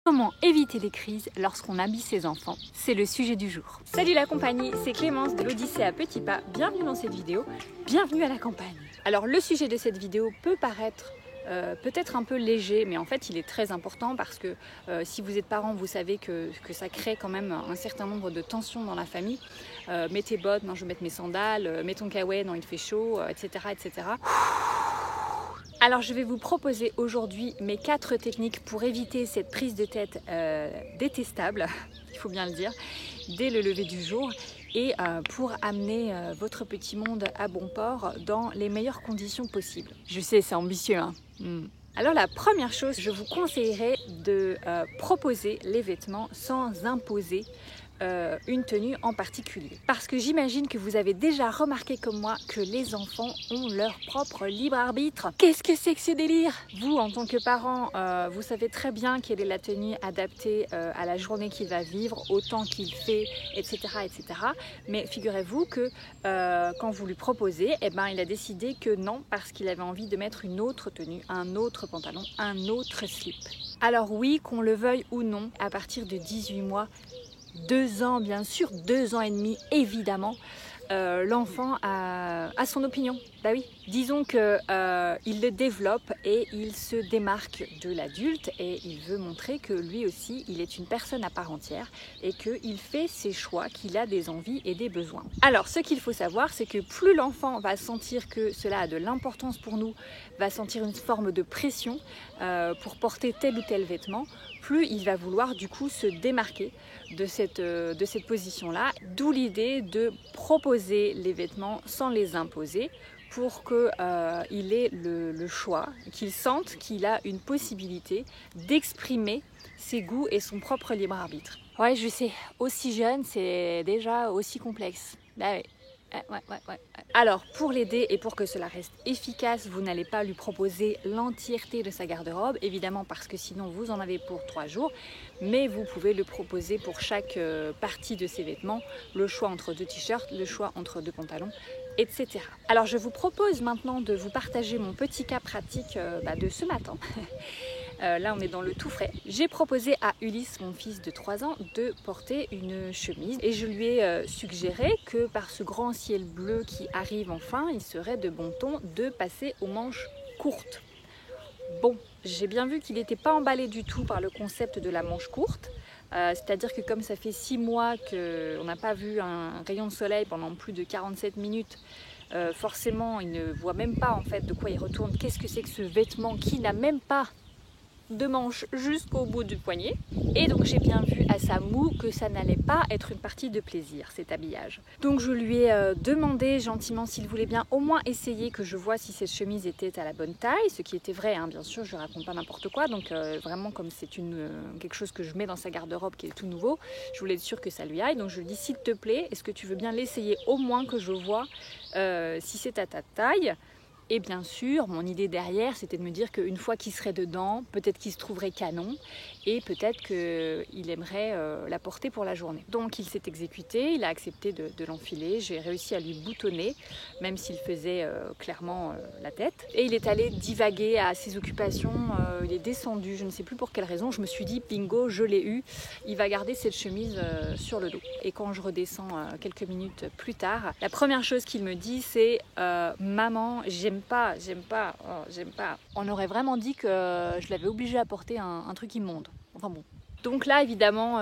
Comment éviter les crises lorsqu'on habille ses enfants? C'est le sujet du jour. Salut la compagnie, c'est Clémence de l'Odyssée à petits pas. Bienvenue dans cette vidéo, bienvenue à la campagne. Alors le sujet de cette vidéo peut paraître peut-être un peu léger, mais en fait il est très important parce que si vous êtes parent, vous savez que ça crée quand même un certain nombre de tensions dans la famille. Mets tes bottes, non je vais mettre mes sandales, mets ton kawaii, non il fait chaud, etc. etc. Alors je vais vous proposer aujourd'hui mes 4 techniques pour éviter cette prise de tête détestable, il faut bien le dire, dès le lever du jour et pour amener votre petit monde à bon port dans les meilleures conditions possibles. Je sais, c'est ambitieux, hein. Alors la première chose, je vous conseillerais de proposer les vêtements sans imposer une tenue en particulier. Parce que j'imagine que vous avez déjà remarqué comme moi que les enfants ont leur propre libre arbitre. Qu'est-ce que c'est que ce délire? Vous, en tant que parent, vous savez très bien quelle est la tenue adaptée à la journée qu'il va vivre, au temps qu'il fait, etc. etc. Mais figurez-vous que quand vous lui proposez, eh ben, il a décidé que non, parce qu'il avait envie de mettre une autre tenue, un autre pantalon, un autre slip. Alors oui, qu'on le veuille ou non, à partir de 18 mois, 2 ans bien sûr, 2 ans et demi évidemment, l'enfant a son opinion. Bah oui, disons qu'il le développe et il se démarque de l'adulte et il veut montrer que lui aussi il est une personne à part entière et qu'il fait ses choix, qu'il a des envies et des besoins. Alors ce qu'il faut savoir, c'est que plus l'enfant va sentir que cela a de l'importance pour nous, va sentir une forme de pression pour porter tel ou tel vêtement, plus il va vouloir du coup se démarquer de cette position-là, d'où l'idée de proposer les vêtements sans les imposer pour qu'il ait le choix, qu'il sente qu'il a une possibilité d'exprimer ses goûts et son propre libre arbitre. Ouais, je sais, aussi jeune, c'est déjà aussi complexe. Bah oui. Ouais. Alors pour l'aider et pour que cela reste efficace, vous n'allez pas lui proposer l'entièreté de sa garde-robe, évidemment parce que sinon vous en avez pour 3 jours, mais vous pouvez le proposer pour chaque partie de ses vêtements, le choix entre 2 t-shirts, le choix entre 2 pantalons, etc. Alors je vous propose maintenant de vous partager mon petit cas pratique de ce matin. Là on est dans le tout frais. J'ai proposé à Ulysse, mon fils de 3 ans, de porter une chemise et je lui ai suggéré que par ce grand ciel bleu qui arrive enfin, il serait de bon ton de passer aux manches courtes. Bon, j'ai bien vu qu'il n'était pas emballé du tout par le concept de la manche courte. C'est-à-dire que comme ça fait 6 mois qu'on n'a pas vu un rayon de soleil pendant plus de 47 minutes, forcément il ne voit même pas en fait de quoi il retourne. Qu'est-ce que c'est que ce vêtement qui n'a même pas de manches jusqu'au bout du poignet, et donc j'ai bien vu à sa moue que ça n'allait pas être une partie de plaisir cet habillage. Donc je lui ai demandé gentiment s'il voulait bien au moins essayer que je vois si cette chemise était à la bonne taille, ce qui était vrai, hein, bien sûr, je raconte pas n'importe quoi, donc vraiment comme c'est quelque chose que je mets dans sa garde-robe qui est tout nouveau, je voulais être sûre que ça lui aille, donc je lui dis s'il te plaît, est-ce que tu veux bien l'essayer au moins que je vois si c'est à ta taille. Et bien sûr, mon idée derrière, c'était de me dire qu'une fois qu'il serait dedans, peut-être qu'il se trouverait canon et peut-être qu'il aimerait la porter pour la journée. Donc il s'est exécuté, il a accepté de l'enfiler, j'ai réussi à lui boutonner, même s'il faisait clairement la tête. Et il est allé divaguer à ses occupations, il est descendu, je ne sais plus pour quelle raison, je me suis dit, bingo, je l'ai eu, il va garder cette chemise sur le dos. Et quand je redescends quelques minutes plus tard, la première chose qu'il me dit, c'est « Maman, j'aime pas. On aurait vraiment dit que je l'avais obligé à porter un truc immonde. Enfin bon. Donc là, évidemment,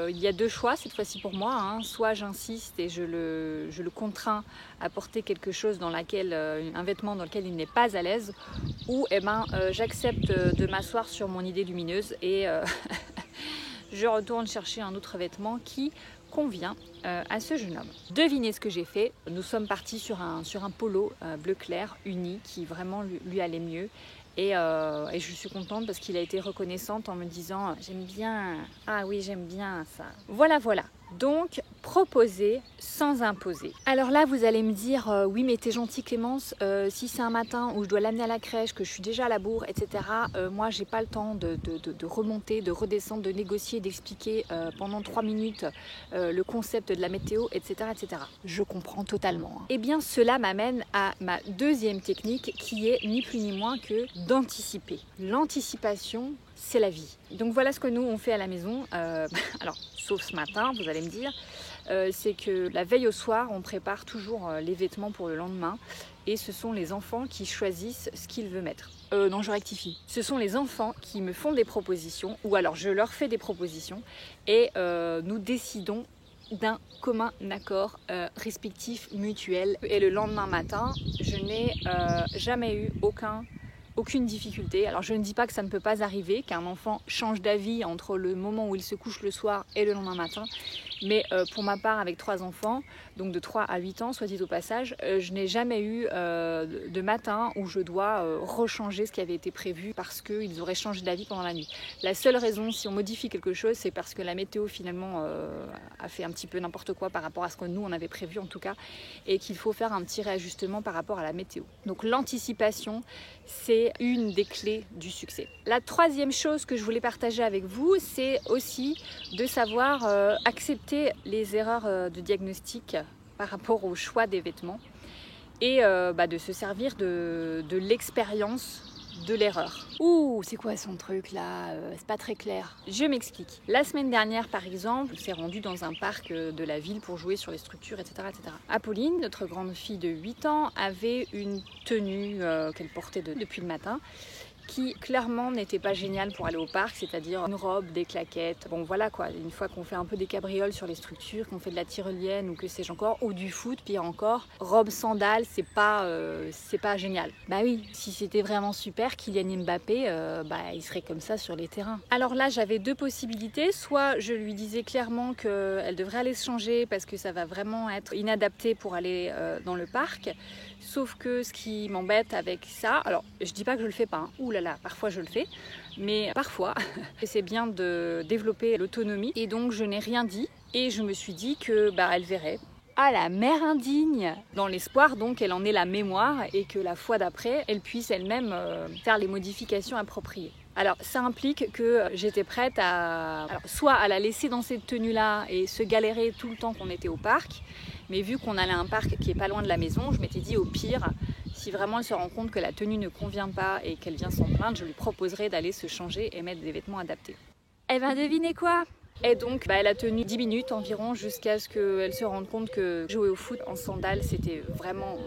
il y a 2 choix cette fois-ci pour moi. Hein. Soit j'insiste et je le contrains à porter quelque chose un vêtement dans lequel il n'est pas à l'aise, ou j'accepte de m'asseoir sur mon idée lumineuse et je retourne chercher un autre vêtement qui convient à ce jeune homme. Devinez ce que j'ai fait. Nous sommes partis sur un polo bleu clair uni qui vraiment lui allait mieux. Et je suis contente parce qu'il a été reconnaissant en me disant « J'aime bien, ah oui j'aime bien ça ». Voilà. Donc, proposer sans imposer. Alors là, vous allez me dire, oui, mais t'es gentille Clémence, si c'est un matin où je dois l'amener à la crèche, que je suis déjà à la bourre, etc., moi, j'ai pas le temps de remonter, de redescendre, de négocier, d'expliquer pendant 3 minutes le concept de la météo, etc., etc. Je comprends totalement. Hein. Eh bien, cela m'amène à ma deuxième technique qui est ni plus ni moins que d'anticiper. L'anticipation, c'est la vie. Donc voilà ce que nous on fait à la maison. Alors sauf ce matin, vous allez me dire, c'est que la veille au soir, on prépare toujours les vêtements pour le lendemain. Et ce sont les enfants qui choisissent ce qu'ils veulent mettre. Non, je rectifie. Ce sont les enfants qui me font des propositions, ou alors je leur fais des propositions, et nous décidons d'un commun accord respectif, mutuel. Et le lendemain matin, je n'ai jamais eu aucune difficulté. Alors je ne dis pas que ça ne peut pas arriver, qu'un enfant change d'avis entre le moment où il se couche le soir et le lendemain matin. Mais pour ma part, avec 3 enfants, donc de 3 à 8 ans, soit dit au passage, je n'ai jamais eu de matin où je dois rechanger ce qui avait été prévu parce qu'ils auraient changé d'avis pendant la nuit. La seule raison, si on modifie quelque chose, c'est parce que la météo finalement a fait un petit peu n'importe quoi par rapport à ce que nous on avait prévu en tout cas, et qu'il faut faire un petit réajustement par rapport à la météo. Donc l'anticipation, c'est une des clés du succès. La 3e chose que je voulais partager avec vous, c'est aussi de savoir accepter les erreurs de diagnostic par rapport au choix des vêtements et de se servir de l'expérience de l'erreur. Ouh, c'est quoi son truc là? C'est pas très clair. Je m'explique. La semaine dernière par exemple, on s'est rendu dans un parc de la ville pour jouer sur les structures, etc. etc. Apolline, notre grande fille de 8 ans, avait une tenue qu'elle portait depuis le matin, qui clairement n'était pas génial pour aller au parc, c'est-à-dire une robe, des claquettes, bon voilà quoi, une fois qu'on fait un peu des cabrioles sur les structures, qu'on fait de la tyrolienne ou que sais-je encore, ou du foot, pire encore, robe, sandales, c'est pas génial. Bah oui, si c'était vraiment super, Kylian Mbappé, il serait comme ça sur les terrains. Alors là, j'avais 2 possibilités, soit je lui disais clairement qu'elle devrait aller se changer parce que ça va vraiment être inadapté pour aller dans le parc, sauf que ce qui m'embête avec ça, alors je dis pas que je le fais pas, hein. Ouh là là, parfois je le fais, mais parfois c'est bien de développer l'autonomie et donc je n'ai rien dit et je me suis dit que elle verrait. Ah, la mère indigne, dans l'espoir donc qu'elle en ait la mémoire et que la fois d'après elle puisse elle-même faire les modifications appropriées. Alors ça implique que j'étais prête soit à la laisser dans cette tenue là et se galérer tout le temps qu'on était au parc, mais vu qu'on allait à un parc qui est pas loin de la maison, je m'étais dit au pire, si vraiment elle se rend compte que la tenue ne convient pas et qu'elle vient s'en plaindre, je lui proposerai d'aller se changer et mettre des vêtements adaptés. Elle va deviner quoi? Et donc elle a tenu 10 minutes environ jusqu'à ce qu'elle se rende compte que jouer au foot en sandales c'était vraiment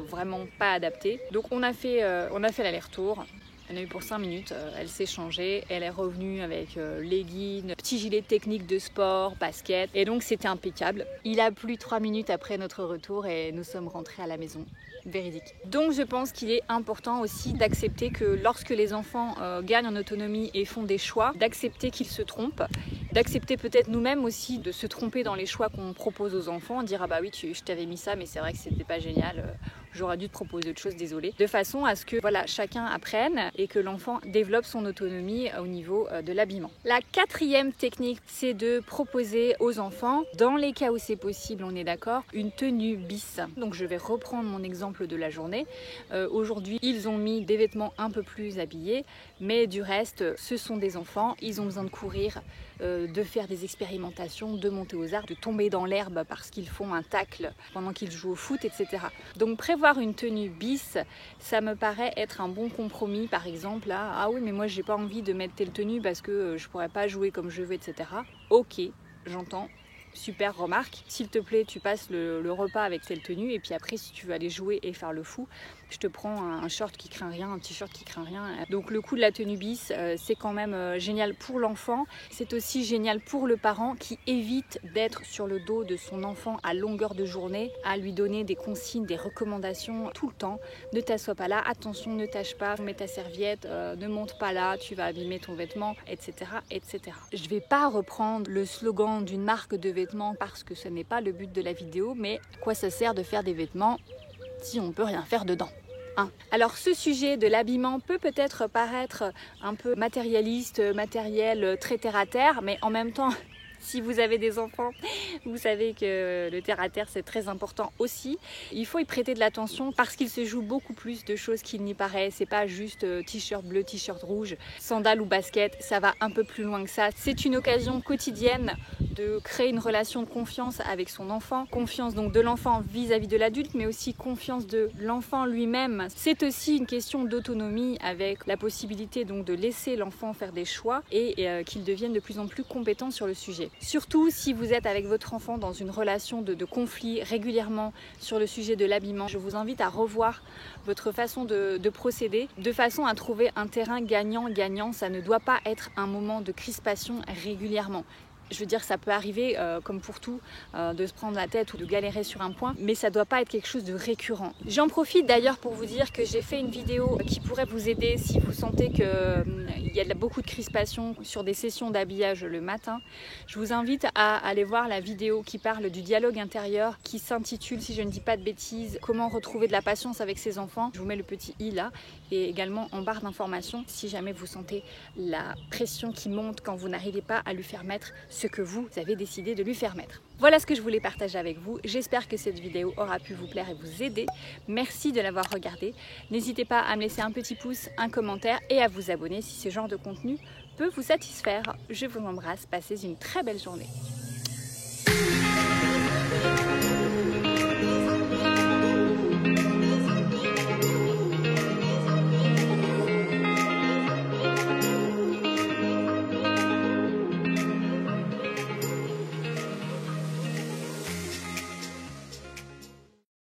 pas adapté. Donc on a fait l'aller-retour. Elle a eu pour 5 minutes, elle s'est changée, elle est revenue avec leggings, petit gilet technique de sport, basket, et donc c'était impeccable. Il a plu 3 minutes après notre retour et nous sommes rentrés à la maison. Véridique. Donc je pense qu'il est important aussi d'accepter que lorsque les enfants gagnent en autonomie et font des choix, d'accepter qu'ils se trompent, d'accepter peut-être nous-mêmes aussi de se tromper dans les choix qu'on propose aux enfants, dire ah bah oui je t'avais mis ça mais c'est vrai que c'était pas génial, j'aurais dû te proposer autre chose, désolé. De façon à ce que voilà, chacun apprenne et que l'enfant développe son autonomie au niveau de l'habillement. La 4e technique, c'est de proposer aux enfants, dans les cas où c'est possible, on est d'accord, une tenue bis. Donc je vais reprendre mon exemple de la journée. Aujourd'hui, ils ont mis des vêtements un peu plus habillés, mais du reste, ce sont des enfants, ils ont besoin de courir, de faire des expérimentations, de monter aux arbres, de tomber dans l'herbe parce qu'ils font un tacle pendant qu'ils jouent au foot, etc. Donc prévoir une tenue bis, ça me paraît être un bon compromis. Par exemple, là, ah oui mais moi j'ai pas envie de mettre telle tenue parce que je pourrais pas jouer comme je veux, etc. Ok, j'entends. Super remarque, s'il te plaît tu passes le repas avec telle tenue et puis après si tu veux aller jouer et faire le fou, je te prends un short qui craint rien, un t-shirt qui craint rien. Donc le coup de la tenue bis, c'est quand même génial pour l'enfant, c'est aussi génial pour le parent qui évite d'être sur le dos de son enfant à longueur de journée, à lui donner des consignes, des recommandations tout le temps. Ne t'assois pas là, attention ne tâche pas, mets ta serviette, ne monte pas là, tu vas abîmer ton vêtement, etc. etc. Je vais pas reprendre le slogan d'une marque de vêtements parce que ce n'est pas le but de la vidéo, mais à quoi ça sert de faire des vêtements si on peut rien faire dedans? Alors ce sujet de l'habillement peut peut-être paraître un peu matérialiste, matériel, très terre à terre, mais en même temps, si vous avez des enfants, vous savez que le terre à terre c'est très important aussi. Il faut y prêter de l'attention parce qu'il se joue beaucoup plus de choses qu'il n'y paraît. C'est pas juste t-shirt bleu, t-shirt rouge, sandales ou basket, ça va un peu plus loin que ça. C'est une occasion quotidienne de créer une relation de confiance avec son enfant, confiance donc de l'enfant vis-à-vis de l'adulte, mais aussi confiance de l'enfant lui-même. C'est aussi une question d'autonomie avec la possibilité donc de laisser l'enfant faire des choix et qu'il devienne de plus en plus compétent sur le sujet. Surtout si vous êtes avec votre enfant dans une relation de conflit régulièrement sur le sujet de l'habillement, je vous invite à revoir votre façon de procéder de façon à trouver un terrain gagnant-gagnant. Ça ne doit pas être un moment de crispation régulièrement. Je veux dire, ça peut arriver, comme pour tout, de se prendre la tête ou de galérer sur un point, mais ça ne doit pas être quelque chose de récurrent. J'en profite d'ailleurs pour vous dire que j'ai fait une vidéo qui pourrait vous aider si vous sentez qu'il y a beaucoup de crispation sur des sessions d'habillage le matin. Je vous invite à aller voir la vidéo qui parle du dialogue intérieur, qui s'intitule, si je ne dis pas de bêtises, comment retrouver de la patience avec ses enfants. Je vous mets le petit i là, et également en barre d'informations si jamais vous sentez la pression qui monte quand vous n'arrivez pas à lui faire mettre ce que vous avez décidé de lui faire mettre. Voilà ce que je voulais partager avec vous. J'espère que cette vidéo aura pu vous plaire et vous aider. Merci de l'avoir regardée. N'hésitez pas à me laisser un petit pouce, un commentaire et à vous abonner si ce genre de contenu peut vous satisfaire. Je vous embrasse, passez une très belle journée.